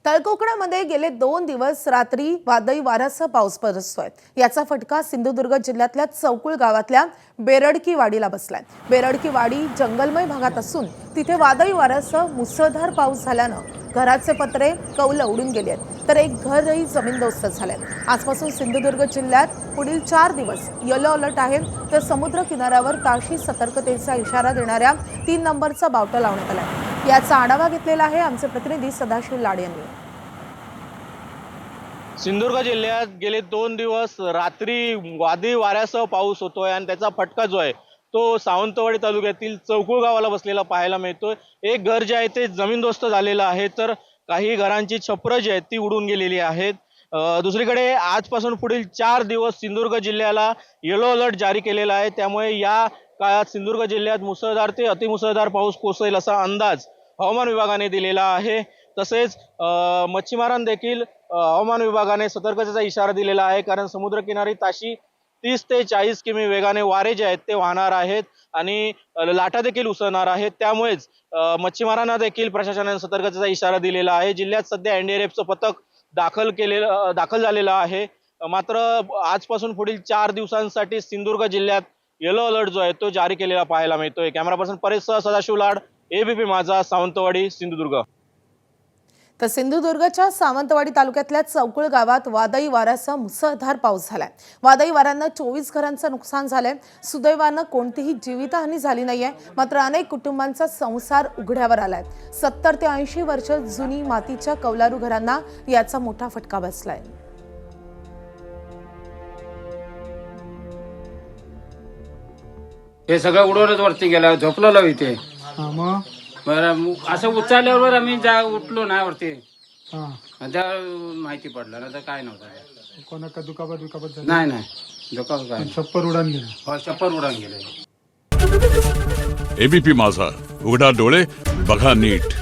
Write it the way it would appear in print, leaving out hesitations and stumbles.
तळकोकणामध्ये गेले 2 दिवस रात्री वादळी वाऱ्यासह पाऊस बरसतोय। याचा फटका सिंधुदुर्ग जिल्ह्यातल्या चौकुळ गावातल्या बेरडकी वाडीला बसलाय। बेरडकी वाडी जंगलमय भागात असून तिथे वादळी वाऱ्यासह मुसळधार पाऊस झाल्यानं घराचे पत्रे कौल उडून गेले आहेत, तर एक घरही जमीनदोस्त झालंय। आजपासून सिंधुदुर्ग जिल्ह्यात पुढील 4 दिवस येलो अलर्ट आहे, तर समुद्र किनाऱ्यावर ताशी सतर्कतेचा इशारा देणाऱ्या 3 नंबरचा बावटा लावण्यात आलाय। याचा आढावा घेतलेला आहे आमचे प्रतिनिधी सदाशिव लाड यांनी। सिंधुदुर्ग जिल्ह्यात गेले 2 दिवस रात्री वादळी वाऱ्यासह पाऊस होतोय आणि त्याचा फटका जो आहे तो सावंतवाडी तालुक्यातील चौकुळ गावाला बसलेला पाहायला मिळतोय। एक घर जे आहे ते जमीनदोस्त झालेलं आहे, तर काही घरांची छप्पर जी आहेत ती उडून गेलेली आहेत। दुसरीकडे आजपासून पुढील 4 दिवस सिंधुदुर्ग जिल्ह्याला येलो अलर्ट जारी केलेला आहे, त्यामुळे या काळात सिंधुदुर्ग जिल्ह्यात मुसळधार ते अतिमुसळधार पाऊस कोसळेल असा अंदाज हवामान विभागाने दिलेला आहे। तसेच मच्छीमारांना देखील हवामान विभागाने सतर्कतेचा इशारा दिलेला आहे, कारण समुद्रकिनारी ताशी 30 ते 40 किमी वेगाने वारे जे आहेत ते वाहणार आहेत आणि लाटा देखील उसळणार आहेत। त्यामुळेच मच्छीमारांना देखील प्रशासनाने सतर्कतेचा इशारा दिलेला आहे। जिल्ह्यात सध्या एनडीआरएफचं पथक दाखल झालेलं आहे। मात्र आजपासून पुढील 4 दिवसांसाठी सिंधुदुर्ग जिल्ह्यात येलो अलर्ट जो आहे तो जारी केलेला पाहायला मिळतोय। कॅमेरा पर्सन परेशसह सदाशिव लाड, एबीपी माझा, सावंतवाडी, सिंधुदुर्ग। तर सिंधुदुर्गच्या सावंतवाडी तालुक्यातल्या चौकुळ गावात वादळी वाऱ्यासह मुसळधार पाऊस झालाय। वादळी वाऱ्यानं 24 घरांचं नुकसान झालंय। सुदैवानं कोणतीही जीवितहानी झाली नाहीये, मात्र अनेक कुटुंबांचा संसार उघड्यावर आलाय। 70 ते 80 वर्ष जुनी मातीच्या कौलारू घरांना याचा मोठा फटका बसलाय। हे सगळं उडवलंच वरती गेलं, झोपलेलो इथे। बरं असं उचलल्यावर आम्ही उठलो ना वरती, त्या माहिती पडलं ना, तर काय नव्हतं कोणाका दुखापत झाली? नाही नाही दुखापत काय, छप्पर उडान गेलं। छप्पर उडून गेले। एबीपी माझा, उघडा डोळे बघा नीट।